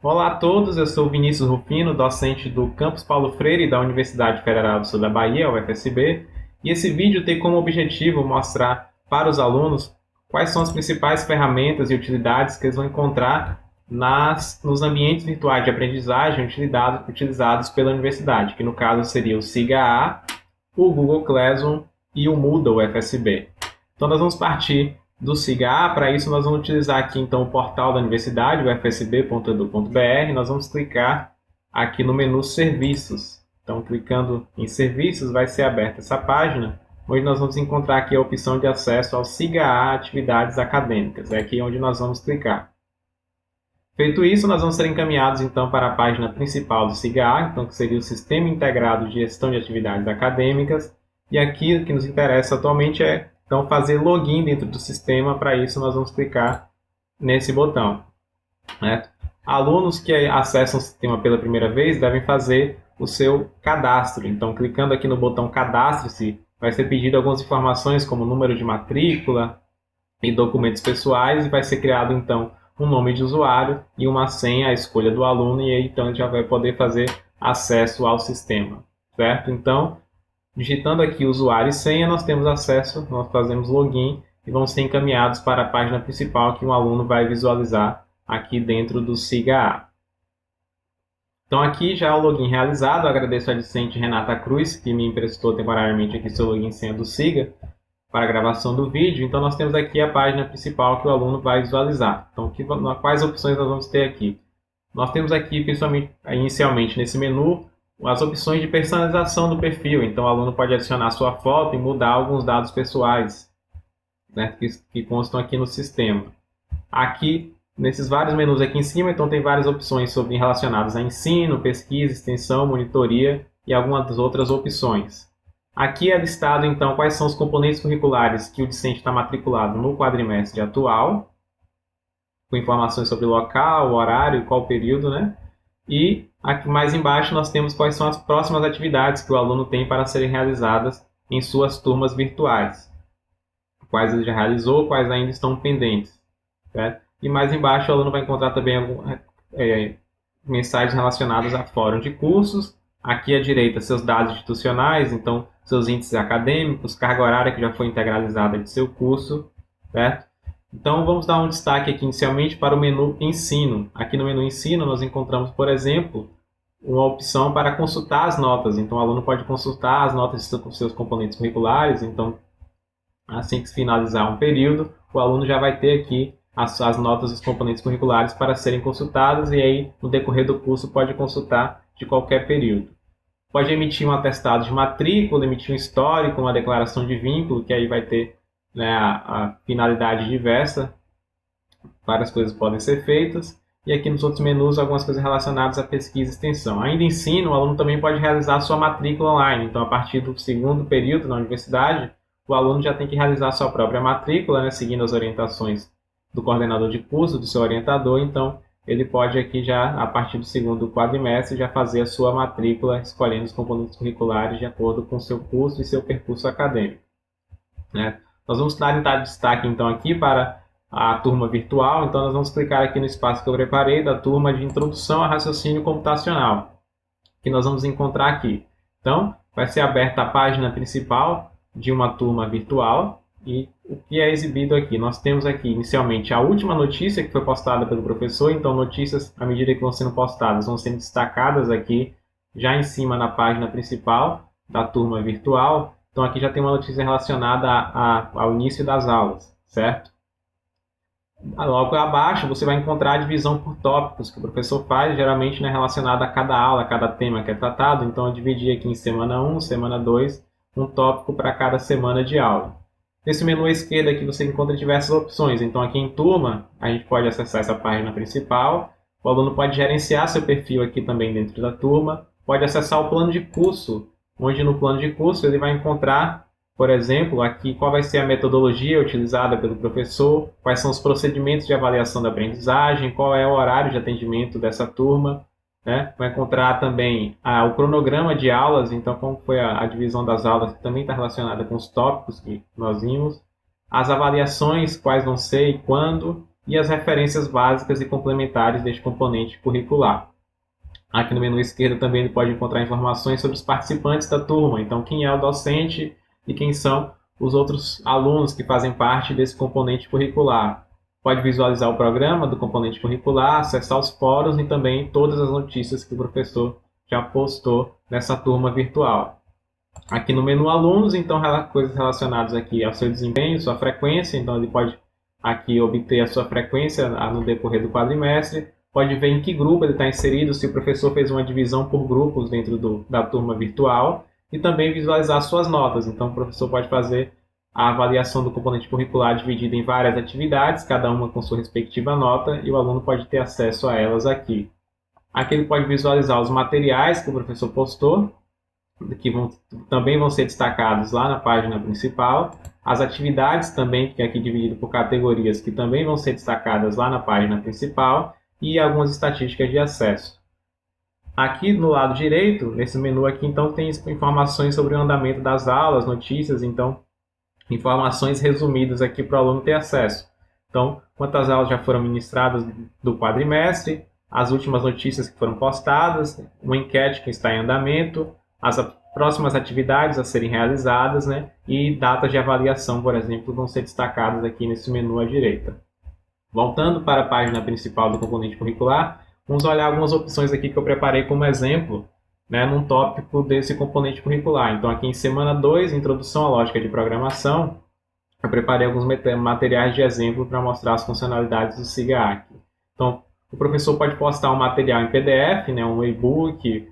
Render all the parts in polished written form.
Olá a todos, eu sou Vinícius Rufino, docente do Campus Paulo Freire da Universidade Federal do Sul da Bahia, UFSB, e esse vídeo tem como objetivo mostrar para os alunos quais são as principais ferramentas e utilidades que eles vão encontrar nos ambientes virtuais de aprendizagem utilizados pela universidade, que no caso seria o SIGA-A, o Google Classroom e o Moodle UFSB. Então nós vamos partir do SIGA. Para isso nós vamos utilizar aqui então o portal da universidade, o ufsb.edu.br. Nós vamos clicar aqui no menu Serviços. Então clicando em Serviços vai ser aberta essa página, onde nós vamos encontrar aqui a opção de acesso ao SIGA Atividades Acadêmicas. É aqui onde nós vamos clicar. Feito isso, nós vamos ser encaminhados então para a página principal do SIGA, então, que seria o Sistema Integrado de Gestão de Atividades Acadêmicas. E aqui o que nos interessa atualmente é então fazer login dentro do sistema. Para isso nós vamos clicar nesse botão, né? Alunos que acessam o sistema pela primeira vez devem fazer o seu cadastro. Então clicando aqui no botão Cadastre-se, vai ser pedido algumas informações como número de matrícula e documentos pessoais, e vai ser criado então um nome de usuário e uma senha à escolha do aluno, e aí então ele já vai poder fazer acesso ao sistema, certo? Então, digitando aqui usuário e senha, nós temos acesso, nós fazemos login e vamos ser encaminhados para a página principal que o aluno vai visualizar aqui dentro do SIGA-A. Então aqui já é o login realizado. Eu agradeço a discente Renata Cruz, que me emprestou temporariamente aqui seu login e senha do SIGA para a gravação do vídeo. Então nós temos aqui a página principal que o aluno vai visualizar. Então quais opções nós vamos ter aqui? Nós temos aqui, principalmente, inicialmente nesse menu, as opções de personalização do perfil. Então o aluno pode adicionar sua foto e mudar alguns dados pessoais, né, que constam aqui no sistema. Aqui, nesses vários menus aqui em cima, então tem várias opções relacionadas a ensino, pesquisa, extensão, monitoria e algumas outras opções. Aqui é listado, então, quais são os componentes curriculares que o discente está matriculado no quadrimestre atual, com informações sobre o local, o horário, qual período, né? E aqui mais embaixo nós temos quais são as próximas atividades que o aluno tem para serem realizadas em suas turmas virtuais. Quais ele já realizou, quais ainda estão pendentes, certo? E mais embaixo o aluno vai encontrar também mensagens relacionadas a fórum de cursos. Aqui à direita, seus dados institucionais, então seus índices acadêmicos, carga horária que já foi integralizada de seu curso, certo? Então vamos dar um destaque aqui inicialmente para o menu Ensino. Aqui no menu Ensino nós encontramos, por exemplo, uma opção para consultar as notas. Então o aluno pode consultar as notas de seus componentes curriculares. Então assim que finalizar um período, o aluno já vai ter aqui as notas dos componentes curriculares para serem consultadas, e aí no decorrer do curso pode consultar de qualquer período. Pode emitir um atestado de matrícula, emitir um histórico, uma declaração de vínculo, que aí vai ter, né, a finalidade diversa. Várias coisas podem ser feitas. E aqui nos outros menus, algumas coisas relacionadas à pesquisa e extensão. Ainda ensino, o aluno também pode realizar a sua matrícula online. Então, a partir do segundo período na universidade, o aluno já tem que realizar a sua própria matrícula, né, seguindo as orientações do coordenador de curso, do seu orientador. Então, ele pode aqui já, a partir do segundo quadrimestre, já fazer a sua matrícula, escolhendo os componentes curriculares de acordo com o seu curso e seu percurso acadêmico, né? Nós vamos dar destaque então aqui para a turma virtual. Então nós vamos clicar aqui no espaço que eu preparei da turma de Introdução a Raciocínio Computacional, que nós vamos encontrar aqui. Então vai ser aberta a página principal de uma turma virtual, e o que é exibido aqui? Nós temos aqui inicialmente a última notícia que foi postada pelo professor. Então notícias, à medida que vão sendo postadas, vão sendo destacadas aqui já em cima na página principal da turma virtual. Então aqui já tem uma notícia relacionada ao início das aulas, certo? Logo abaixo você vai encontrar a divisão por tópicos que o professor faz, geralmente, né, relacionada a cada aula, a cada tema que é tratado. Então eu dividi aqui em semana 1, semana 2, um tópico para cada semana de aula. Nesse menu à esquerda aqui você encontra diversas opções. Então aqui em turma a gente pode acessar essa página principal. O aluno pode gerenciar seu perfil aqui também dentro da turma. Pode acessar o plano de curso, onde no plano de curso ele vai encontrar, por exemplo, aqui qual vai ser a metodologia utilizada pelo professor, quais são os procedimentos de avaliação da aprendizagem, qual é o horário de atendimento dessa turma, né? Vai encontrar também o cronograma de aulas, então como foi a divisão das aulas, que também está relacionada com os tópicos que nós vimos, as avaliações, quais vão ser e quando, e as referências básicas e complementares deste componente curricular. Aqui no menu esquerdo também ele pode encontrar informações sobre os participantes da turma, então quem é o docente e quem são os outros alunos que fazem parte desse componente curricular. Pode visualizar o programa do componente curricular, acessar os fóruns e também todas as notícias que o professor já postou nessa turma virtual. Aqui no menu alunos, então, coisas relacionadas aqui ao seu desempenho, sua frequência, então ele pode aqui obter a sua frequência no decorrer do quadrimestre, pode ver em que grupo ele está inserido, se o professor fez uma divisão por grupos dentro da turma virtual, e também visualizar suas notas. Então, o professor pode fazer a avaliação do componente curricular dividida em várias atividades, cada uma com sua respectiva nota, e o aluno pode ter acesso a elas aqui. Aqui ele pode visualizar os materiais que o professor postou, que também vão ser destacados lá na página principal, as atividades também, que é aqui dividido por categorias, que também vão ser destacadas lá na página principal, e algumas estatísticas de acesso. Aqui no lado direito, nesse menu aqui, então, tem informações sobre o andamento das aulas, notícias, então, informações resumidas aqui para o aluno ter acesso. Então, quantas aulas já foram ministradas do quadrimestre, as últimas notícias que foram postadas, uma enquete que está em andamento, as próximas atividades a serem realizadas, né, e datas de avaliação, por exemplo, vão ser destacadas aqui nesse menu à direita. Voltando para a página principal do componente curricular, vamos olhar algumas opções aqui que eu preparei como exemplo, né, num tópico desse componente curricular. Então, aqui em semana 2, Introdução à Lógica de Programação, eu preparei alguns materiais de exemplo para mostrar as funcionalidades do SIGA-ACK. Então, o professor pode postar um material em PDF, né, um e-book,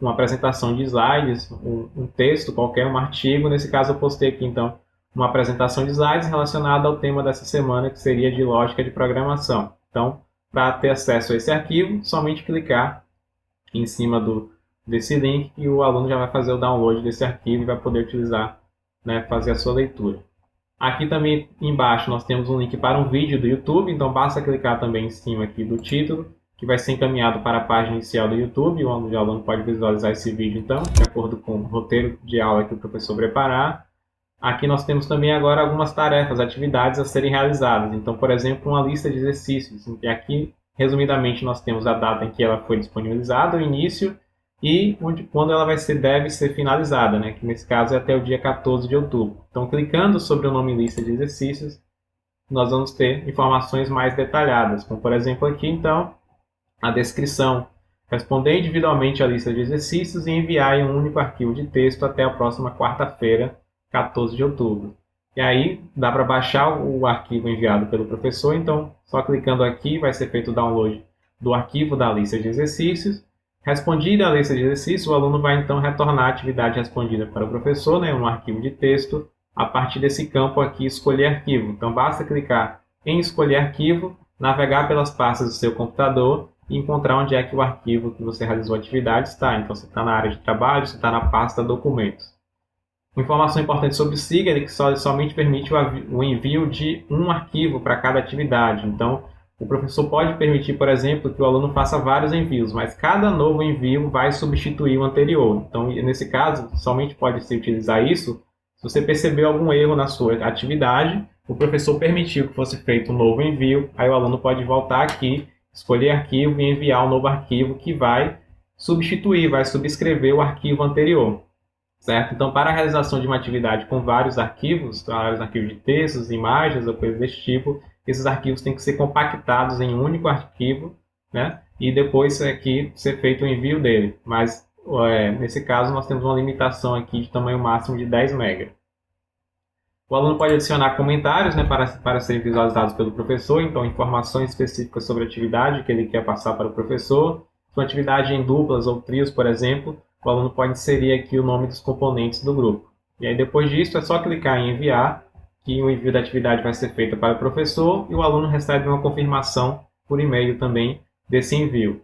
uma apresentação de slides, um texto qualquer, um artigo. Nesse caso, eu postei aqui, então, uma apresentação de slides relacionada ao tema dessa semana, que seria de lógica de programação. Então, para ter acesso a esse arquivo, somente clicar em cima desse link e o aluno já vai fazer o download desse arquivo e vai poder utilizar, né, fazer a sua leitura. Aqui também embaixo nós temos um link para um vídeo do YouTube, então basta clicar também em cima aqui do título, que vai ser encaminhado para a página inicial do YouTube, onde o aluno pode visualizar esse vídeo, então, de acordo com o roteiro de aula que o professor preparar. Aqui nós temos também agora algumas tarefas, atividades a serem realizadas. Então, por exemplo, uma lista de exercícios. E aqui, resumidamente, nós temos a data em que ela foi disponibilizada, o início, e quando ela deve ser finalizada, né? Que nesse caso é até o dia 14 de outubro. Então, clicando sobre o nome lista de exercícios, nós vamos ter informações mais detalhadas. Como, por exemplo, aqui, então, a descrição. Responder individualmente a lista de exercícios e enviar em um único arquivo de texto até a próxima quarta-feira, 14 de outubro. E aí dá para baixar o arquivo enviado pelo professor, então só clicando aqui vai ser feito o download do arquivo da lista de exercícios. Respondida a lista de exercícios, o aluno vai então retornar a atividade respondida para o professor, né, um arquivo de texto, a partir desse campo aqui, escolher arquivo. Então basta clicar em escolher arquivo, navegar pelas pastas do seu computador e encontrar onde é que o arquivo que você realizou a atividade está. Então você está na área de trabalho, você está na pasta documentos. Uma informação importante sobre o SIGA é que somente permite o envio de um arquivo para cada atividade. Então, o professor pode permitir, por exemplo, que o aluno faça vários envios, mas cada novo envio vai substituir o anterior. Então, nesse caso, somente pode se utilizar isso se você percebeu algum erro na sua atividade, o professor permitiu que fosse feito um novo envio, aí o aluno pode voltar aqui, escolher arquivo e enviar um novo arquivo que vai substituir, vai subscrever o arquivo anterior. Certo? Então, para a realização de uma atividade com vários arquivos de textos, imagens ou coisas desse tipo, esses arquivos têm que ser compactados em um único arquivo, né? E depois aqui ser feito o envio dele. Mas, nesse caso, nós temos uma limitação aqui de tamanho máximo de 10 MB. O aluno pode adicionar comentários, né, para serem visualizados pelo professor, então informações específicas sobre a atividade que ele quer passar para o professor. Se uma atividade em duplas ou trios, por exemplo, o aluno pode inserir aqui o nome dos componentes do grupo. E aí depois disso é só clicar em enviar, que o envio da atividade vai ser feito para o professor e o aluno recebe uma confirmação por e-mail também desse envio.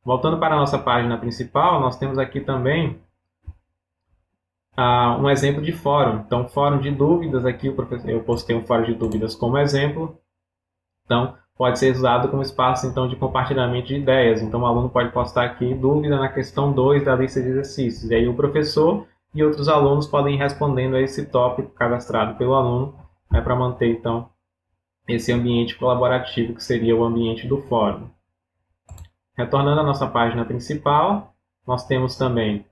Voltando para a nossa página principal, nós temos aqui também um exemplo de fórum. Então, fórum de dúvidas, aqui eu postei um fórum de dúvidas como exemplo. Então, pode ser usado como espaço então, de compartilhamento de ideias. Então, o aluno pode postar aqui dúvida na questão 2 da lista de exercícios. E aí o professor e outros alunos podem ir respondendo a esse tópico cadastrado pelo aluno, né, para manter, então, esse ambiente colaborativo que seria o ambiente do fórum. Retornando à nossa página principal, nós temos também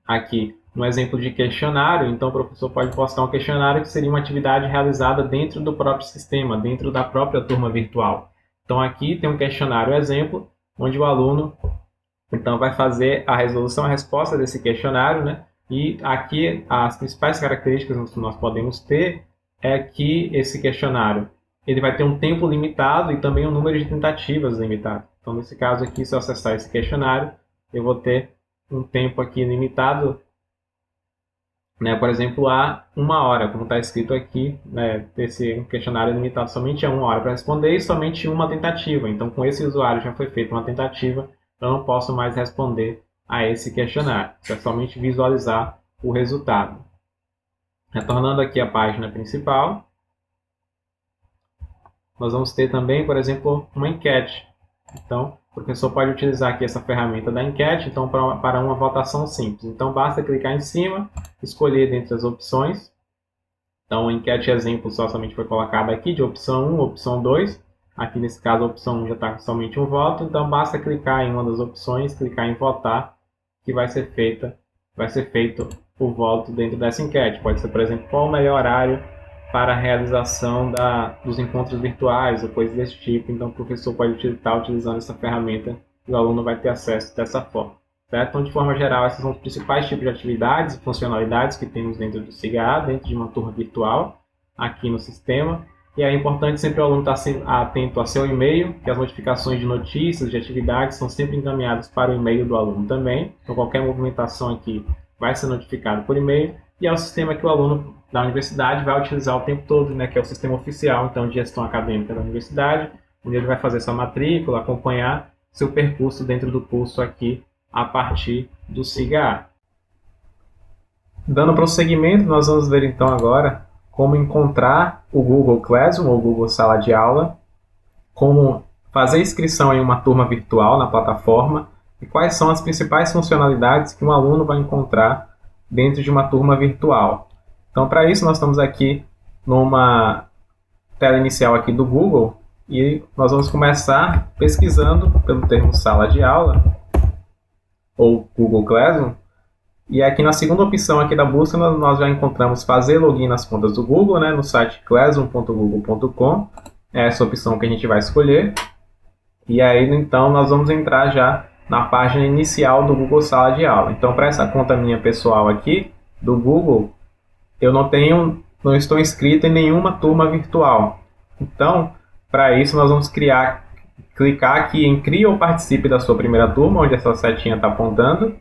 aqui um exemplo de questionário. Então o professor pode postar um questionário que seria uma atividade realizada dentro do próprio sistema, dentro da própria turma virtual. Então aqui tem um questionário exemplo, onde o aluno então vai fazer a resolução, a resposta desse questionário, né? E aqui as principais características que nós podemos ter é que esse questionário ele vai ter um tempo limitado e também um número de tentativas limitado. Então nesse caso aqui, se eu acessar esse questionário, eu vou ter um tempo aqui limitado, né? Por exemplo, a 1 hora, como está escrito aqui, né? Esse questionário é limitado somente a 1 hora para responder e somente uma tentativa. Então, com esse usuário já foi feita uma tentativa, eu não posso mais responder a esse questionário. É somente visualizar o resultado. Retornando aqui à página principal, nós vamos ter também, por exemplo, uma enquete. Então, o professor pode utilizar aqui essa ferramenta da enquete então, para uma votação simples. Então, basta clicar em cima, escolher dentre as opções. Então, a enquete exemplo somente foi colocada aqui, de opção 1, opção 2. Aqui, nesse caso, a opção 1 já está com somente um voto. Então, basta clicar em uma das opções, clicar em votar, que vai ser feito o voto dentro dessa enquete. Pode ser, por exemplo, qual o melhor horário para a realização dos encontros virtuais ou coisas desse tipo. Então, o professor pode estar utilizando essa ferramenta e o aluno vai ter acesso dessa forma. Certo? Então, de forma geral, esses são os principais tipos de atividades e funcionalidades que temos dentro do SIGA, dentro de uma turma virtual, aqui no sistema. E é importante sempre o aluno estar atento a seu e-mail, que as notificações de notícias, de atividades, são sempre encaminhadas para o e-mail do aluno também. Então, qualquer movimentação aqui vai ser notificado por e-mail. E é o sistema que o aluno da universidade vai utilizar o tempo todo, né, que é o sistema oficial então, de gestão acadêmica da universidade, onde ele vai fazer sua matrícula, acompanhar seu percurso dentro do curso aqui a partir do SIGA. Dando prosseguimento, nós vamos ver então agora como encontrar o Google Classroom ou Google Sala de Aula, como fazer inscrição em uma turma virtual na plataforma e quais são as principais funcionalidades que um aluno vai encontrar dentro de uma turma virtual. Então, para isso, nós estamos aqui numa tela inicial aqui do Google e nós vamos começar pesquisando pelo termo sala de aula ou Google Classroom. E aqui na segunda opção aqui da busca, nós já encontramos fazer login nas contas do Google, né, no site classroom.google.com. É essa opção que a gente vai escolher. E aí, então, nós vamos entrar já na página inicial do Google Sala de Aula. Então, para essa conta minha pessoal aqui, do Google, eu não estou inscrito em nenhuma turma virtual. Então, para isso, nós vamos clicar aqui em Crie ou Participe da sua primeira turma, onde essa setinha está apontando.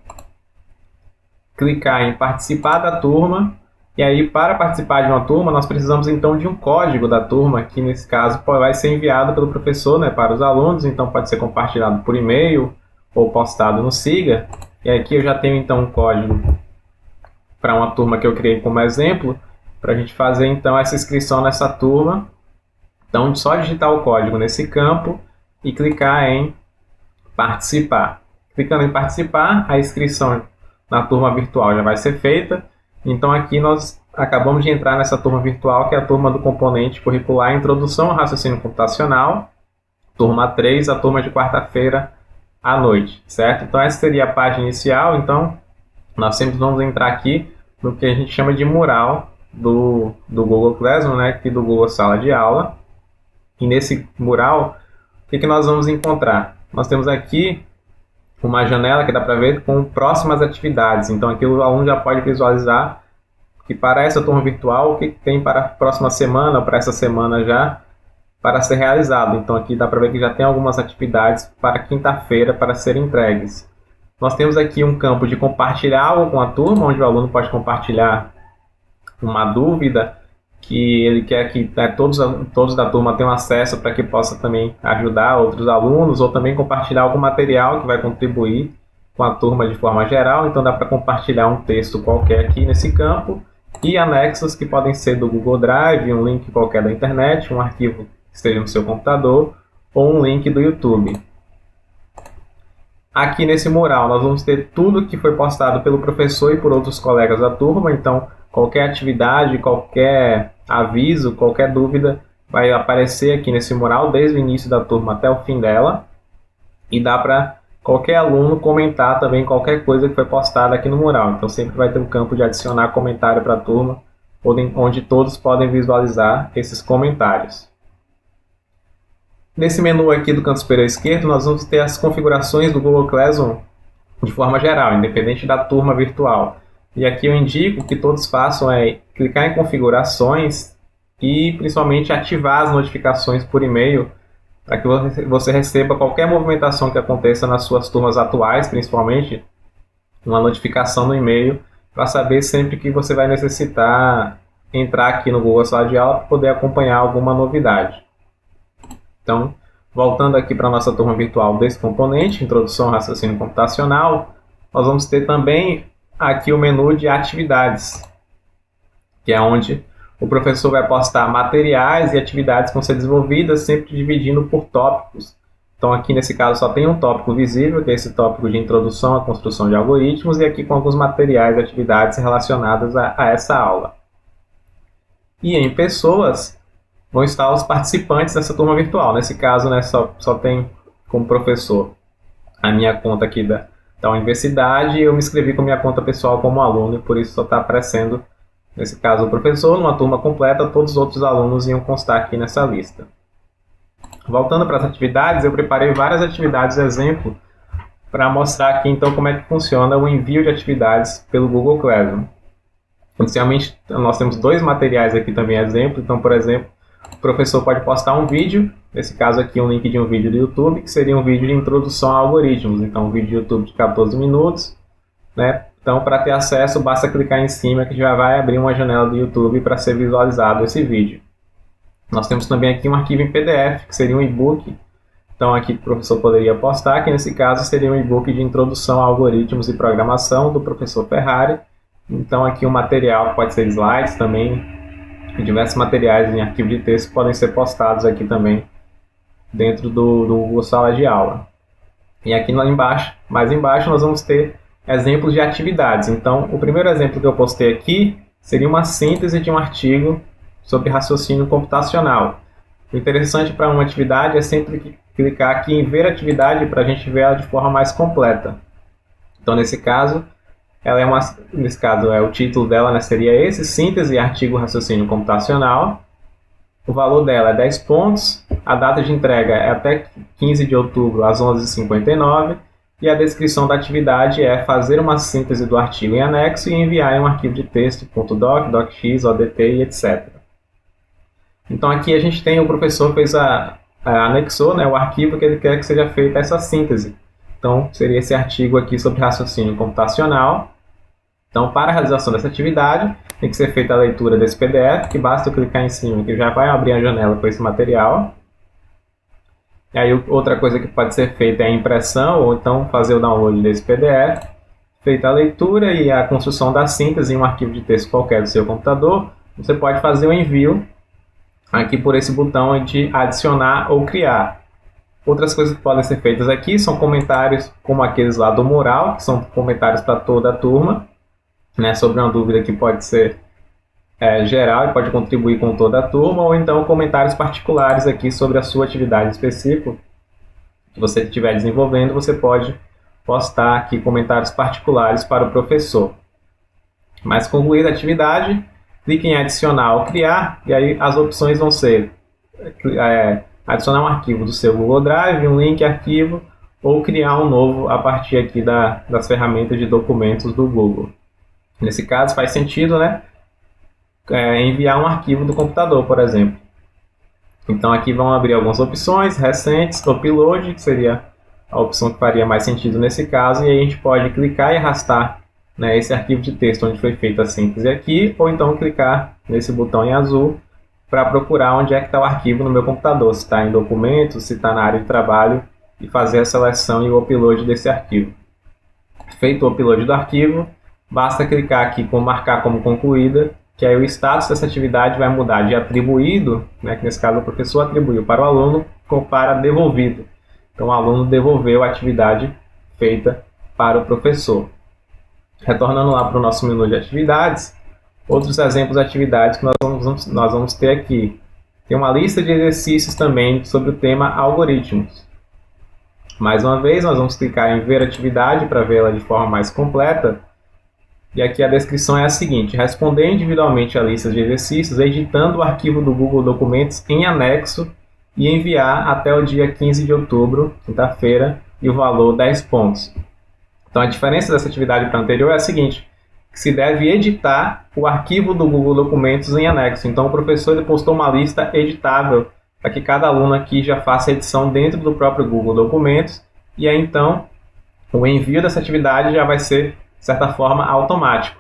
Clicar em Participar da turma. E aí, para participar de uma turma, nós precisamos então de um código da turma, que nesse caso vai ser enviado pelo professor, né, para os alunos. Então, pode ser compartilhado por e-mail ou postado no SIGA. E aqui eu já tenho então um código para uma turma que eu criei como exemplo, para a gente fazer então essa inscrição nessa turma. Então, só digitar o código nesse campo e clicar em Participar. Clicando em Participar, a inscrição na turma virtual já vai ser feita. Então, aqui nós acabamos de entrar nessa turma virtual, que é a turma do componente curricular Introdução ao Raciocínio Computacional, turma 3, a turma de quarta-feira à noite, certo? Então, essa seria a página inicial. Então, nós sempre vamos entrar aqui no que a gente chama de mural do Google Classroom, né, aqui do Google Sala de Aula. E nesse mural, o que nós vamos encontrar? Nós temos aqui uma janela que dá para ver com próximas atividades. Então, aqui o aluno já pode visualizar que para essa turma virtual, o que tem para a próxima semana, ou para essa semana já, para ser realizado. Então, aqui dá para ver que já tem algumas atividades para quinta-feira para serem entregues. Nós temos aqui um campo de compartilhar algo com a turma, onde o aluno pode compartilhar uma dúvida que ele quer que todos da turma tenham acesso para que possa também ajudar outros alunos, ou também compartilhar algum material que vai contribuir com a turma de forma geral. Então, dá para compartilhar um texto qualquer aqui nesse campo e anexos que podem ser do Google Drive, um link qualquer da internet, um arquivo que esteja no seu computador ou um link do YouTube. Aqui nesse mural nós vamos ter tudo que foi postado pelo professor e por outros colegas da turma. Então, qualquer atividade, qualquer aviso, qualquer dúvida vai aparecer aqui nesse mural desde o início da turma até o fim dela, e dá para qualquer aluno comentar também qualquer coisa que foi postada aqui no mural. Então sempre vai ter um campo de adicionar comentário para a turma, onde todos podem visualizar esses comentários. Nesse menu aqui do canto superior esquerdo, nós vamos ter as configurações do Google Classroom de forma geral, independente da turma virtual. E aqui eu indico que todos façam clicar em configurações e principalmente ativar as notificações por e-mail para que você receba qualquer movimentação que aconteça nas suas turmas atuais, principalmente uma notificação no e-mail para saber sempre que você vai necessitar entrar aqui no Google Sala de Aula para poder acompanhar alguma novidade. Então, voltando aqui para a nossa turma virtual desse componente, Introdução ao Raciocínio Computacional, nós vamos ter também aqui o menu de atividades, que é onde o professor vai postar materiais e atividades que vão ser desenvolvidas, sempre dividindo por tópicos. Então aqui nesse caso só tem um tópico visível, que é esse tópico de introdução à construção de algoritmos, e aqui com alguns materiais e atividades relacionadas a essa aula. E em pessoas vão estar os participantes dessa turma virtual. Nesse caso, né, só tem como professor a minha conta aqui da universidade, e eu me inscrevi com minha conta pessoal como aluno, e por isso só está aparecendo, nesse caso, o professor. Numa turma completa, todos os outros alunos iam constar aqui nessa lista. Voltando para as atividades, eu preparei várias atividades exemplo para mostrar aqui então como é que funciona o envio de atividades pelo Google Classroom. Inicialmente, nós temos dois materiais aqui também exemplo. Então, por exemplo, o professor pode postar um vídeo, nesse caso aqui um link de um vídeo do YouTube, que seria um vídeo de introdução a algoritmos. Então, um vídeo do YouTube de 14 minutos, né? Então, para ter acesso, basta clicar em cima que já vai abrir uma janela do YouTube para ser visualizado esse vídeo. Nós temos também aqui um arquivo em PDF, que seria um e-book. Então, aqui o professor poderia postar, que nesse caso seria um e-book de introdução a algoritmos e programação do professor Ferrari. Então, aqui um material, pode ser slides também, e diversos materiais em arquivo de texto podem ser postados aqui também dentro do Google Sala de Aula. E aqui lá embaixo, mais embaixo, nós vamos ter exemplos de atividades. Então, o primeiro exemplo que eu postei aqui seria uma síntese de um artigo sobre raciocínio computacional. O interessante para uma atividade é sempre clicar aqui em ver atividade para a gente ver ela de forma mais completa. Então, nesse caso, o título dela, né, seria esse, síntese artigo raciocínio computacional. O valor dela é 10 pontos, a data de entrega é até 15 de outubro às 11h59 e a descrição da atividade é fazer uma síntese do artigo em anexo e enviar em um arquivo de texto .doc, docx, odt e etc. Então aqui a gente tem, o professor anexou, né, o arquivo que ele quer que seja feita essa síntese. Então seria esse artigo aqui sobre raciocínio computacional. Então, para a realização dessa atividade, tem que ser feita a leitura desse PDF, que basta eu clicar em cima, que já vai abrir a janela com esse material. E aí, outra coisa que pode ser feita é a impressão, ou então fazer o download desse PDF. Feita a leitura e a construção da síntese em um arquivo de texto qualquer do seu computador, você pode fazer o envio aqui por esse botão de adicionar ou criar. Outras coisas que podem ser feitas aqui são comentários como aqueles lá do mural, que são comentários para toda a turma, né, sobre uma dúvida que pode ser geral e pode contribuir com toda a turma, ou então comentários particulares aqui sobre a sua atividade específica que você estiver desenvolvendo. Você pode postar aqui comentários particulares para o professor. Mas concluída a atividade, clique em adicionar ou criar, e aí as opções vão ser adicionar um arquivo do seu Google Drive, um link arquivo, ou criar um novo a partir aqui das ferramentas de documentos do Google. Nesse caso faz sentido, né, enviar um arquivo do computador, por exemplo. Então aqui vão abrir algumas opções recentes, upload, que seria a opção que faria mais sentido nesse caso, e aí a gente pode clicar e arrastar, né, esse arquivo de texto onde foi feita a síntese aqui, ou então clicar nesse botão em azul para procurar onde é que está o arquivo no meu computador, se está em documentos, se está na área de trabalho, e fazer a seleção e o upload desse arquivo. Feito o upload do arquivo, basta clicar aqui com marcar como concluída, que aí o status dessa atividade vai mudar de atribuído, né, que nesse caso o professor atribuiu para o aluno, para devolvido. Então o aluno devolveu a atividade feita para o professor. Retornando lá para o nosso menu de atividades, outros exemplos de atividades que nós vamos ter aqui. Tem uma lista de exercícios também sobre o tema algoritmos. Mais uma vez, nós vamos clicar em ver atividade para vê-la de forma mais completa. E aqui a descrição é a seguinte: responder individualmente a lista de exercícios, editando o arquivo do Google Documentos em anexo e enviar até o dia 15 de outubro, quinta-feira, e o valor 10 pontos. Então a diferença dessa atividade para a anterior é a seguinte: que se deve editar o arquivo do Google Documentos em anexo. Então o professor ele postou uma lista editável para que cada aluno aqui já faça a edição dentro do próprio Google Documentos, e aí então o envio dessa atividade já vai ser, de certa forma, automático.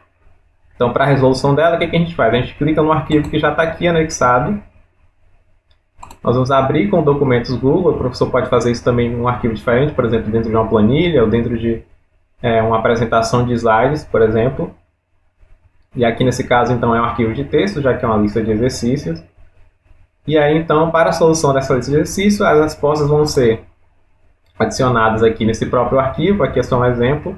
Então, para a resolução dela, o que a gente faz? A gente clica no arquivo que já está aqui anexado. Nós vamos abrir com documentos Google. O professor pode fazer isso também em um arquivo diferente, por exemplo, dentro de uma planilha ou dentro de uma apresentação de slides, por exemplo. E aqui, nesse caso, então, é um arquivo de texto, já que é uma lista de exercícios. E aí, então, para a solução dessa lista de exercícios, as respostas vão ser adicionadas aqui nesse próprio arquivo. Aqui é só um exemplo,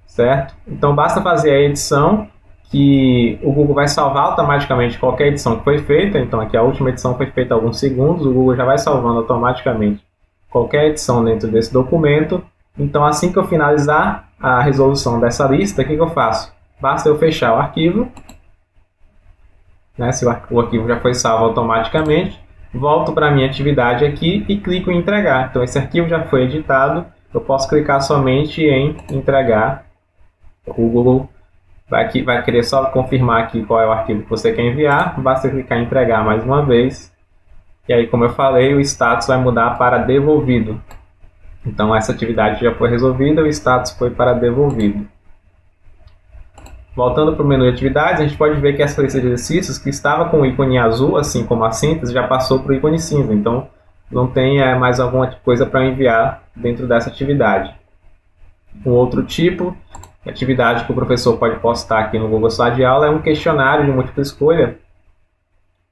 certo? Então, basta fazer a edição, que o Google vai salvar automaticamente qualquer edição que foi feita. Então, aqui a última edição foi feita há alguns segundos, o Google já vai salvando automaticamente qualquer edição dentro desse documento. Então, assim que eu finalizar a resolução dessa lista, o que eu faço? Basta eu fechar o arquivo, né, se o arquivo já foi salvo automaticamente, volto para a minha atividade aqui e clico em entregar. Então, esse arquivo já foi editado, eu posso clicar somente em entregar. O Google vai querer só confirmar aqui qual é o arquivo que você quer enviar, basta clicar em entregar mais uma vez. E aí, como eu falei, o status vai mudar para devolvido. Então, essa atividade já foi resolvida, o status foi para devolvido. Voltando para o menu de atividades, a gente pode ver que essa lista de exercícios que estava com o ícone azul, assim como a síntese, já passou para o ícone cinza. Então, não tem mais alguma coisa para enviar dentro dessa atividade. Um outro tipo de atividade que o professor pode postar aqui no Google Sala de Aula é um questionário de múltipla escolha,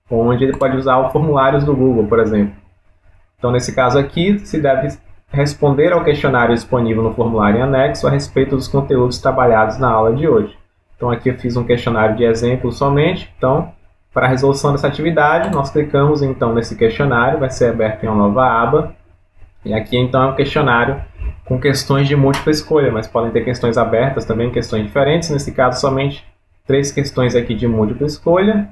onde ele pode usar os formulários do Google, por exemplo. Então, nesse caso aqui, se deve responder ao questionário disponível no formulário em anexo a respeito dos conteúdos trabalhados na aula de hoje. Então, aqui eu fiz um questionário de exemplo somente. Então, para a resolução dessa atividade, nós clicamos então nesse questionário, vai ser aberto em uma nova aba. E aqui então é um questionário com questões de múltipla escolha, mas podem ter questões abertas também, questões diferentes. Nesse caso, somente 3 questões aqui de múltipla escolha.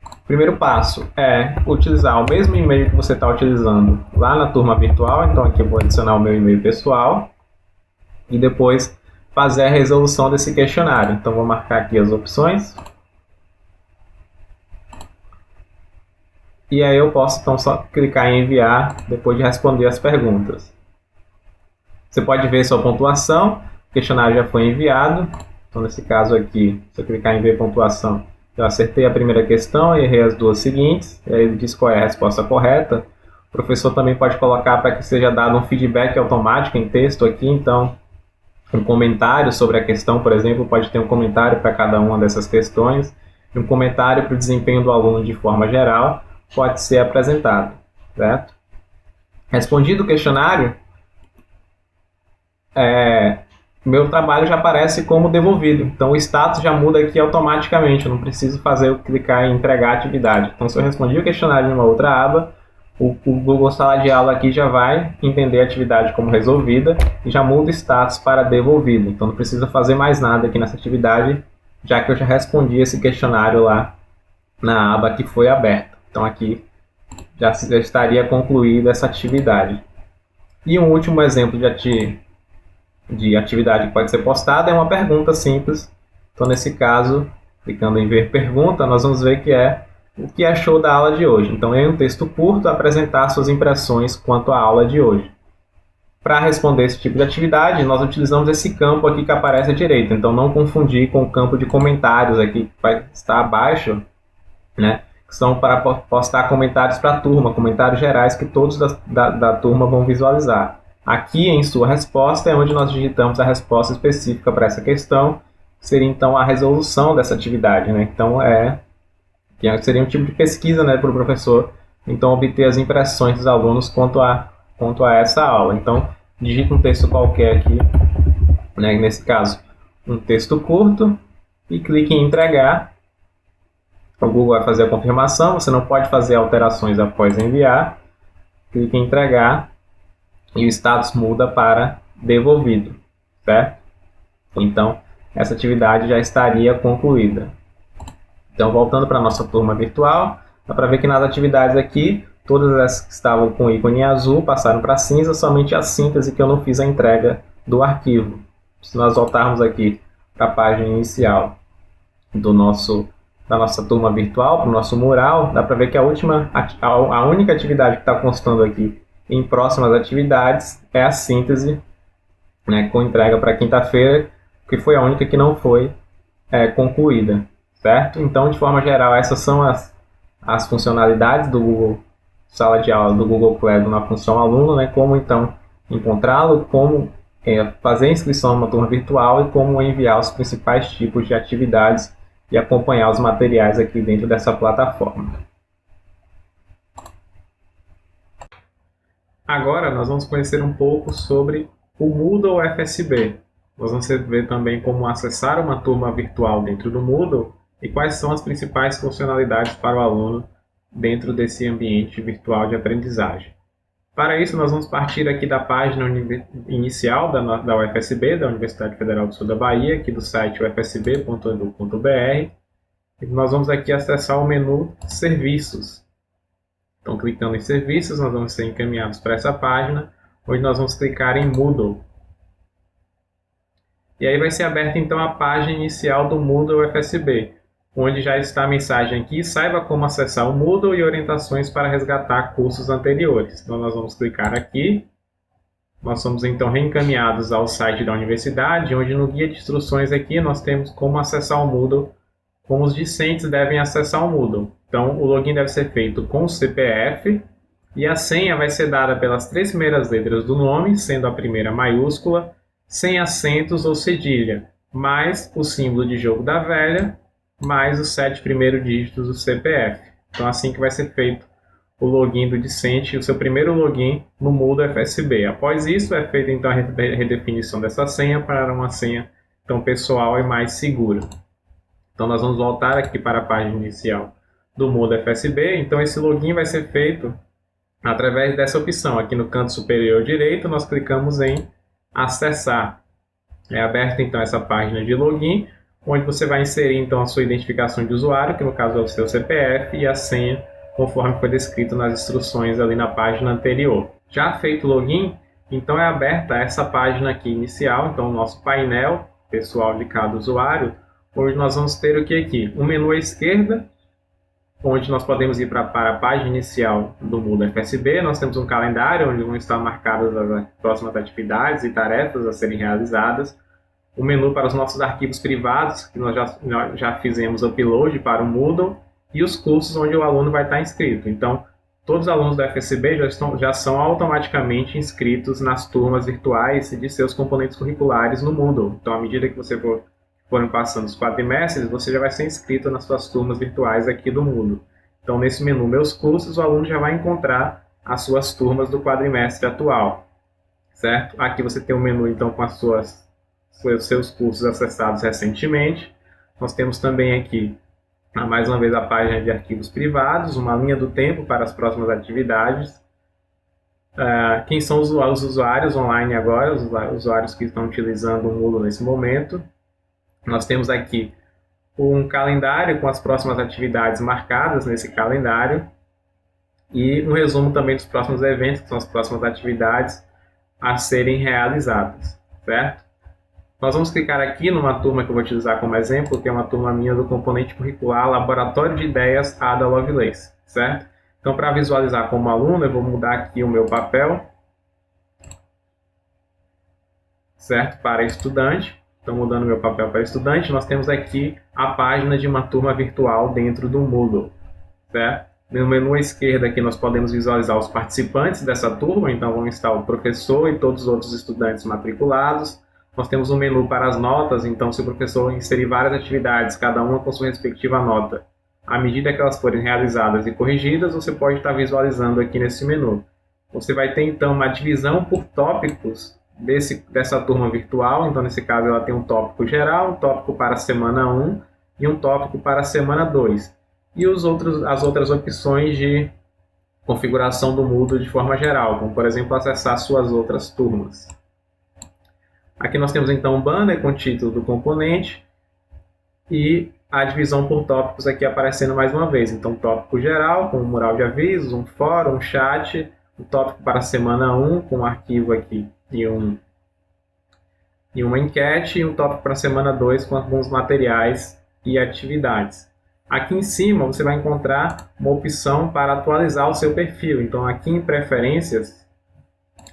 O primeiro passo é utilizar o mesmo e-mail que você está utilizando lá na turma virtual. Então, aqui eu vou adicionar o meu e-mail pessoal e depois fazer a resolução desse questionário. Então, vou marcar aqui as opções. E aí eu posso então só clicar em enviar depois de responder as perguntas. Você pode ver sua pontuação, o questionário já foi enviado. Então, nesse caso aqui, se eu clicar em ver pontuação, eu acertei a primeira questão e errei as duas seguintes. E aí ele diz qual é a resposta correta. O professor também pode colocar para que seja dado um feedback automático em texto aqui. Então, um comentário sobre a questão, por exemplo, pode ter um comentário para cada uma dessas questões. E um comentário para o desempenho do aluno de forma geral pode ser apresentado, certo? Respondido o questionário, meu trabalho já aparece como devolvido. Então, o status já muda aqui automaticamente. Eu não preciso clicar em entregar a atividade. Então, se eu respondi o questionário em uma outra aba, o Google Sala de Aula aqui já vai entender a atividade como resolvida e já muda o status para devolvido. Então, não precisa fazer mais nada aqui nessa atividade, já que eu já respondi esse questionário lá na aba que foi aberta. Então, aqui já estaria concluída essa atividade. E um último exemplo de atividade que pode ser postada é uma pergunta simples. Então, nesse caso, clicando em ver pergunta, nós vamos ver que é o que achou da aula de hoje. Então, em um texto curto, apresentar suas impressões quanto à aula de hoje. Para responder esse tipo de atividade, nós utilizamos esse campo aqui que aparece à direita. Então, não confundir com o campo de comentários aqui que vai estar abaixo, né? Que são para postar comentários para a turma, comentários gerais que todos da turma vão visualizar. Aqui em sua resposta é onde nós digitamos a resposta específica para essa questão, que seria então a resolução dessa atividade, né? Então que seria um tipo de pesquisa, né, para o professor então obter as impressões dos alunos quanto a essa aula. Então digita um texto qualquer aqui, né, nesse caso um texto curto, e clique em entregar. O Google vai fazer a confirmação, você não pode fazer alterações após enviar, clique em entregar e o status muda para devolvido, certo? Então, essa atividade já estaria concluída. Então, voltando para a nossa turma virtual, dá para ver que nas atividades aqui, todas as que estavam com ícone azul passaram para cinza, somente a síntese que eu não fiz a entrega do arquivo. Se nós voltarmos aqui para a página inicial da nossa turma virtual, para o nosso mural, dá para ver que a única atividade que está constando aqui em próximas atividades é a síntese, né, com entrega para quinta-feira, que foi a única que não foi concluída, certo? Então, de forma geral, essas são as funcionalidades do Google Sala de Aula, do Google Classroom na função aluno, né? Como então encontrá-lo, como fazer a inscrição numa turma virtual e como enviar os principais tipos de atividades e acompanhar os materiais aqui dentro dessa plataforma. Agora nós vamos conhecer um pouco sobre o Moodle FSB. Nós vamos ver também como acessar uma turma virtual dentro do Moodle e quais são as principais funcionalidades para o aluno dentro desse ambiente virtual de aprendizagem. Para isso, nós vamos partir aqui da página inicial da UFSB, da Universidade Federal do Sul da Bahia, aqui do site ufsb.edu.br, e nós vamos aqui acessar o menu Serviços. Então, clicando em Serviços, nós vamos ser encaminhados para essa página, onde nós vamos clicar em Moodle. E aí vai ser aberta então a página inicial do Moodle UFSB, onde já está a mensagem aqui, saiba como acessar o Moodle e orientações para resgatar cursos anteriores. Então nós vamos clicar aqui, nós somos então reencaminhados ao site da universidade, onde no guia de instruções aqui nós temos como acessar o Moodle, como os discentes devem acessar o Moodle. Então o login deve ser feito com o CPF e a senha vai ser dada pelas 3 primeiras letras do nome, sendo a primeira maiúscula, sem acentos ou cedilha, mais o símbolo de jogo da velha, mais os 7 primeiros dígitos do CPF. Então, assim que vai ser feito o login do discente, o seu primeiro login no Moodle FSB. Após isso, é feita então a redefinição dessa senha para uma senha então, pessoal e mais segura. Então, nós vamos voltar aqui para a página inicial do Moodle FSB. Então, esse login vai ser feito através dessa opção. Aqui no canto superior direito, nós clicamos em Acessar. É aberta então essa página de login, onde você vai inserir então a sua identificação de usuário, que no caso é o seu CPF, e a senha, conforme foi descrito nas instruções ali na página anterior. Já feito o login, então é aberta essa página aqui inicial, então o nosso painel pessoal de cada usuário, onde nós vamos ter o que aqui? Um menu à esquerda, onde nós podemos ir para a página inicial do Moodle FSB. Nós temos um calendário onde vão estar marcadas as próximas atividades e tarefas a serem realizadas. O menu para os nossos arquivos privados, que nós já fizemos upload para o Moodle, e os cursos onde o aluno vai estar inscrito. Então, todos os alunos da FSB já são automaticamente inscritos nas turmas virtuais de seus componentes curriculares no Moodle. Então, à medida que você forem passando os quadrimestres, você já vai ser inscrito nas suas turmas virtuais aqui do Moodle. Então, nesse menu Meus Cursos, o aluno já vai encontrar as suas turmas do quadrimestre atual, certo? Aqui você tem um menu, então, com os seus cursos acessados recentemente. Nós temos também aqui, mais uma vez, a página de arquivos privados, uma linha do tempo para as próximas atividades. Quem são os usuários online agora, os usuários que estão utilizando o Moodle nesse momento. Nós temos aqui um calendário com as próximas atividades marcadas nesse calendário e um resumo também dos próximos eventos, que são as próximas atividades a serem realizadas, certo? Nós vamos clicar aqui numa turma que eu vou utilizar como exemplo, que é uma turma minha do componente curricular Laboratório de Ideias Ada Lovelace, certo? Então, para visualizar como aluno, eu vou mudar aqui o meu papel, certo? Para estudante. Então, mudando meu papel para estudante, nós temos aqui a página de uma turma virtual dentro do Moodle, certo? No menu à esquerda aqui nós podemos visualizar os participantes dessa turma, então vão estar o professor e todos os outros estudantes matriculados. Nós temos um menu para as notas, então se o professor inserir várias atividades, cada uma com sua respectiva nota, à medida que elas forem realizadas e corrigidas, você pode estar visualizando aqui nesse menu. Você vai ter então uma divisão por tópicos dessa turma virtual. Então nesse caso ela tem um tópico geral, um tópico para a semana 1 e um tópico para a semana 2. e as outras opções de configuração do Moodle de forma geral, como por exemplo acessar suas outras turmas. Aqui nós temos então um banner com o título do componente e a divisão por tópicos aqui aparecendo mais uma vez. Então, tópico geral, com um mural de avisos, um fórum, um chat, um tópico para a semana 1, com um arquivo aqui e uma enquete, e um tópico para a semana 2, com alguns materiais e atividades. Aqui em cima você vai encontrar uma opção para atualizar o seu perfil. Então, aqui em preferências,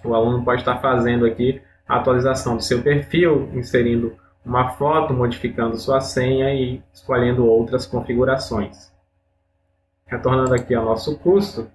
o aluno pode estar fazendo aqui a atualização do seu perfil, inserindo uma foto, modificando sua senha e escolhendo outras configurações. Retornando aqui ao nosso curso,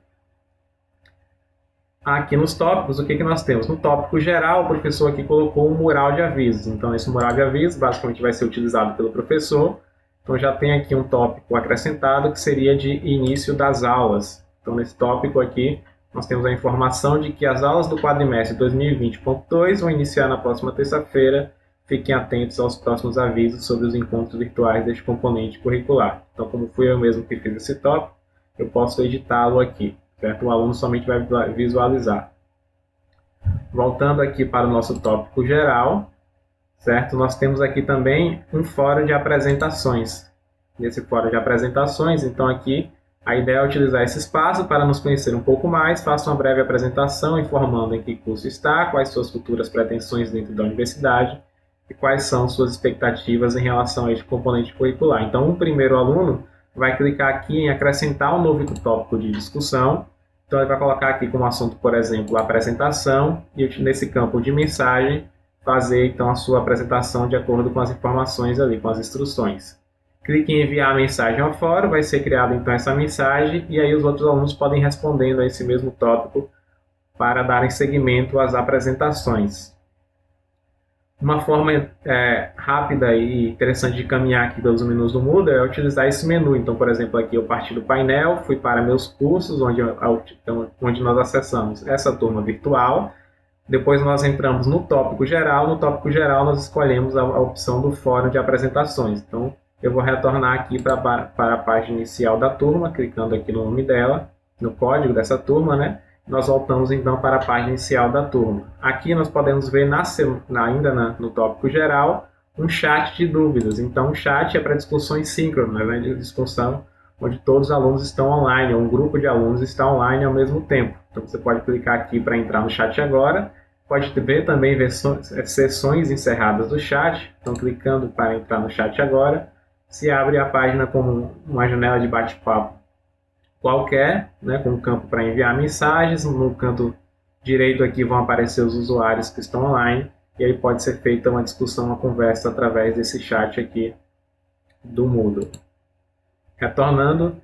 aqui nos tópicos, o que nós temos? No tópico geral, o professor aqui colocou um mural de avisos. Então, esse mural de avisos basicamente vai ser utilizado pelo professor. Então, já tem aqui um tópico acrescentado que seria de início das aulas. Então, nesse tópico aqui, nós temos a informação de que as aulas do quadrimestre 2020.2 vão iniciar na próxima terça-feira. Fiquem atentos aos próximos avisos sobre os encontros virtuais deste componente curricular. Então, como fui eu mesmo que fiz esse tópico, eu posso editá-lo aqui, certo? O aluno somente vai visualizar. Voltando aqui para o nosso tópico geral, certo? Nós temos aqui também um fórum de apresentações. Nesse fórum de apresentações, então aqui, a ideia é utilizar esse espaço para nos conhecer um pouco mais. Faça uma breve apresentação informando em que curso está, quais suas futuras pretensões dentro da universidade, e quais são suas expectativas em relação a este componente curricular. Então, o primeiro aluno vai clicar aqui em acrescentar um novo tópico de discussão. Então, ele vai colocar aqui como assunto, por exemplo, a apresentação, e nesse campo de mensagem, fazer então a sua apresentação de acordo com as informações ali, com as instruções. Clique em enviar a mensagem ao fórum, vai ser criada então essa mensagem, e aí os outros alunos podem ir respondendo a esse mesmo tópico para darem seguimento às apresentações. Uma forma rápida e interessante de caminhar aqui pelos menus do Moodle é utilizar esse menu. Então, por exemplo, aqui eu parti do painel, fui para meus cursos, onde nós acessamos essa turma virtual. Depois nós entramos no tópico geral. No tópico geral nós escolhemos a opção do fórum de apresentações. Então, eu vou retornar aqui para a página inicial da turma, clicando aqui no nome dela, no código dessa turma, né? Nós voltamos então para a página inicial da turma. Aqui nós podemos ver ainda no tópico geral um chat de dúvidas. Então, o chat é para discussões síncronas, né, de discussão onde todos os alunos estão online, ou um grupo de alunos está online ao mesmo tempo. Então, você pode clicar aqui para entrar no chat agora. Pode ver também sessões encerradas do chat. Então, clicando para entrar no chat agora, se abre a página como uma janela de bate-papo qualquer, né, com um campo para enviar mensagens. No canto direito aqui vão aparecer os usuários que estão online, e aí pode ser feita uma discussão, uma conversa através desse chat aqui do Moodle. Retornando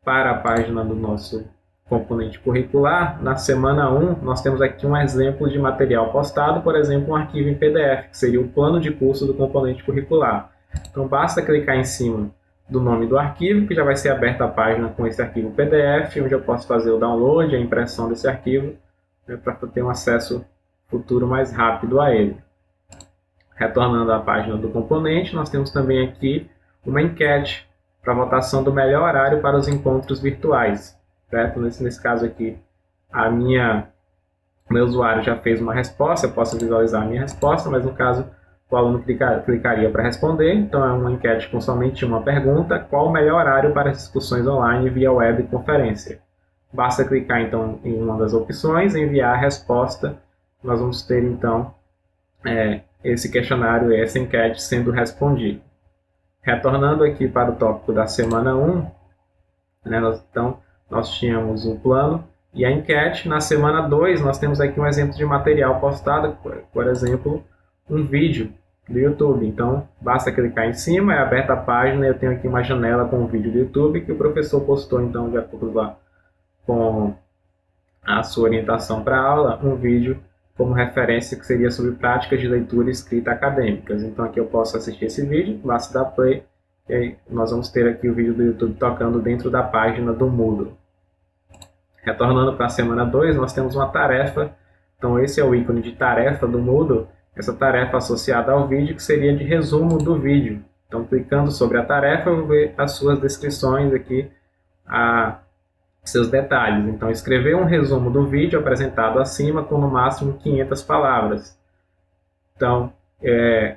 para a página do nosso componente curricular, na semana 1 nós temos aqui um exemplo de material postado, por exemplo, um arquivo em PDF, que seria o plano de curso do componente curricular. Então basta clicar em cima do nome do arquivo, que já vai ser aberta a página com esse arquivo PDF, onde eu posso fazer o download, a impressão desse arquivo, né, para ter um acesso futuro mais rápido a ele. Retornando à página do componente, nós temos também aqui uma enquete para votação do melhor horário para os encontros virtuais. Certo? Nesse caso aqui, meu usuário já fez uma resposta, eu posso visualizar a minha resposta, mas no caso o aluno clicaria para responder. Então, é uma enquete com somente uma pergunta: qual o melhor horário para as discussões online via webconferência? Basta clicar, então, em uma das opções, enviar a resposta. Nós vamos ter, então, esse questionário, essa enquete sendo respondido. Retornando aqui para o tópico da semana 1, né, nós tínhamos um plano e a enquete. Na semana 2, nós temos aqui um exemplo de material postado, por exemplo, um vídeo do YouTube. Então, basta clicar em cima, é aberta a página, eu tenho aqui uma janela com um vídeo do YouTube que o professor postou, então, de acordo lá com a sua orientação para a aula, um vídeo como referência que seria sobre práticas de leitura e escrita acadêmicas. Então, aqui eu posso assistir esse vídeo, basta dar play, e aí nós vamos ter aqui o vídeo do YouTube tocando dentro da página do Moodle. Retornando para a semana 2, nós temos uma tarefa. Então, esse é o ícone de tarefa do Moodle, essa tarefa associada ao vídeo, que seria de resumo do vídeo. Então, clicando sobre a tarefa, eu vou ver as suas descrições aqui a seus detalhes. Então, escrever um resumo do vídeo apresentado acima com no máximo 500 palavras. Então,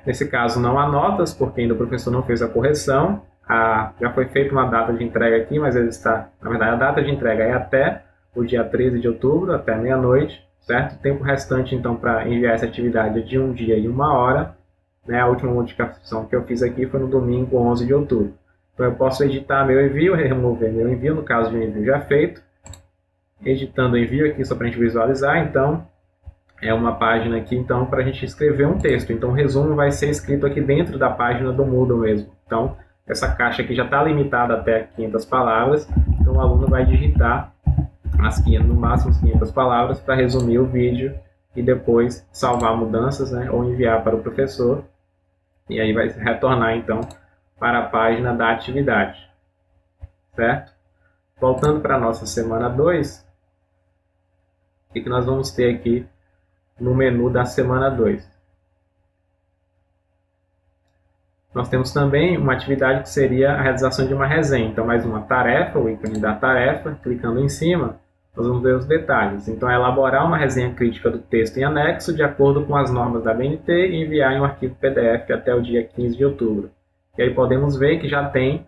nesse caso não há notas, porque ainda o professor não fez a correção. Já foi feita uma data de entrega aqui, mas na verdade, a data de entrega é até o dia 13 de outubro, até meia-noite, certo? O tempo restante, então, para enviar essa atividade é de 1 dia e 1 hora. Né? A última modificação que eu fiz aqui foi no domingo 11 de outubro. Então, eu posso editar meu envio, remover meu envio, no caso de um envio já feito. Editando o envio aqui, só para a gente visualizar, então, é uma página aqui, então, para a gente escrever um texto. Então, o resumo vai ser escrito aqui dentro da página do Moodle mesmo. Então, essa caixa aqui já está limitada até 500 palavras, então o aluno vai digitar no máximo 500 palavras para resumir o vídeo e depois salvar mudanças, né, ou enviar para o professor, e aí vai retornar, então, para a página da atividade, certo? Voltando para a nossa semana 2, o que nós vamos ter aqui no menu da semana 2? Nós temos também uma atividade que seria a realização de uma resenha. Então, mais uma tarefa, o ícone da tarefa, clicando em cima, nós vamos ver os detalhes. Então, é elaborar uma resenha crítica do texto em anexo, de acordo com as normas da BNT, e enviar em um arquivo PDF até o dia 15 de outubro. E aí podemos ver que já tem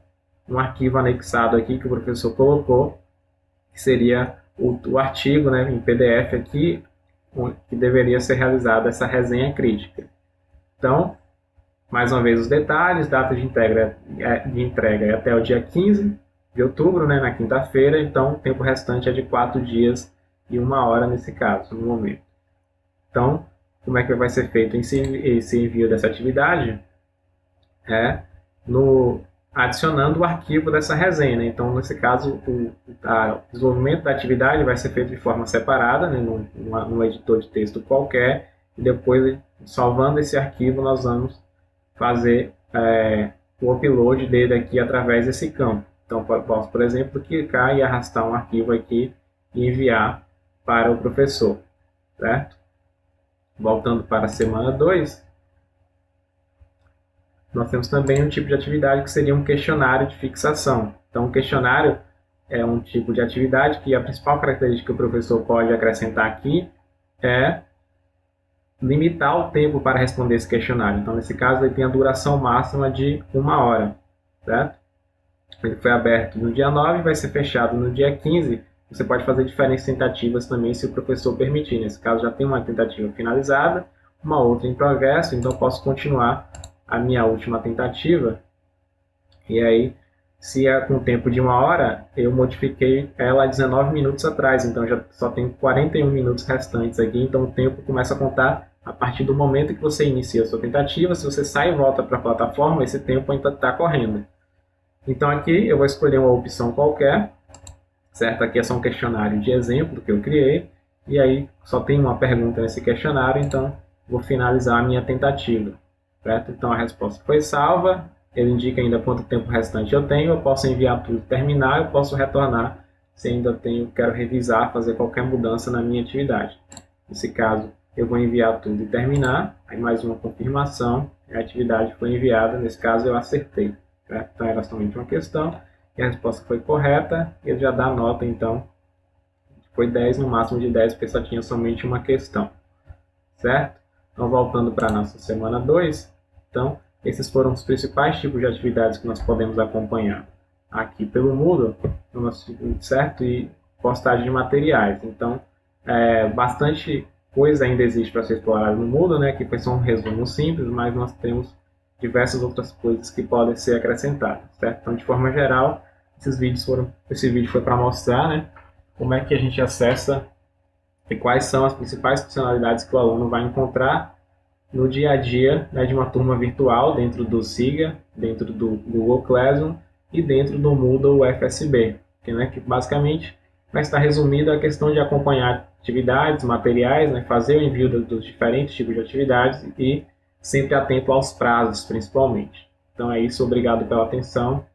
um arquivo anexado aqui que o professor colocou, que seria o artigo, né, em PDF aqui, que deveria ser realizada essa resenha crítica. Então, mais uma vez os detalhes, data de entrega é até o dia 15 de outubro, né, na quinta-feira, então o tempo restante é de 4 dias e 1 hora nesse caso, no momento. Então, como é que vai ser feito esse envio dessa atividade? Adicionando o arquivo dessa resenha, né? Então, nesse caso, o desenvolvimento da atividade vai ser feito de forma separada, né, num editor de texto qualquer, e depois, salvando esse arquivo, nós vamos fazer o upload dele aqui através desse campo. Então, posso, por exemplo, clicar e arrastar um arquivo aqui e enviar para o professor, certo? Voltando para a semana 2, nós temos também um tipo de atividade que seria um questionário de fixação. Então, o questionário é um tipo de atividade que a principal característica que o professor pode acrescentar aqui é limitar o tempo para responder esse questionário. Então, nesse caso, ele tem a duração máxima de 1 hora, certo? Ele foi aberto no dia 9 e vai ser fechado no dia 15. Você pode fazer diferentes tentativas também, se o professor permitir. Nesse caso, já tem uma tentativa finalizada, uma outra em progresso, então posso continuar a minha última tentativa. E aí, se é com tempo de 1 hora, eu modifiquei ela a 19 minutos atrás, então já só tem 41 minutos restantes aqui, então o tempo começa a contar a partir do momento que você inicia a sua tentativa. Se você sai e volta para a plataforma, esse tempo ainda está correndo. Então aqui eu vou escolher uma opção qualquer, certo? Aqui é só um questionário de exemplo que eu criei, e aí só tem uma pergunta nesse questionário, então vou finalizar a minha tentativa, certo? Então a resposta foi salva, ele indica ainda quanto tempo restante eu tenho, eu posso enviar tudo e terminar, eu posso retornar se ainda quero revisar, fazer qualquer mudança na minha atividade. Nesse caso, eu vou enviar tudo e terminar, aí mais uma confirmação, a atividade foi enviada, nesse caso eu acertei, certo? Então era somente uma questão, e a resposta foi correta, e ele já dá a nota, então, foi 10, no máximo de 10, porque só tinha somente uma questão, certo? Então, voltando para a nossa semana 2, então, esses foram os principais tipos de atividades que nós podemos acompanhar aqui pelo Moodle, certo? E postagem de materiais. Então, bastante coisa ainda existe para ser explorada no Moodle, né? Que foi só um resumo simples, mas nós temos diversas outras coisas que podem ser acrescentadas, certo? Então, de forma geral, esse vídeo foi para mostrar, né, como é que a gente acessa e quais são as principais funcionalidades que o aluno vai encontrar no dia a dia, né, de uma turma virtual dentro do SIGA, dentro do Google Classroom e dentro do Moodle UFSB, que basicamente vai estar resumido a questão de acompanhar atividades, materiais, né, fazer o envio dos diferentes tipos de atividades e sempre atento aos prazos, principalmente. Então é isso, obrigado pela atenção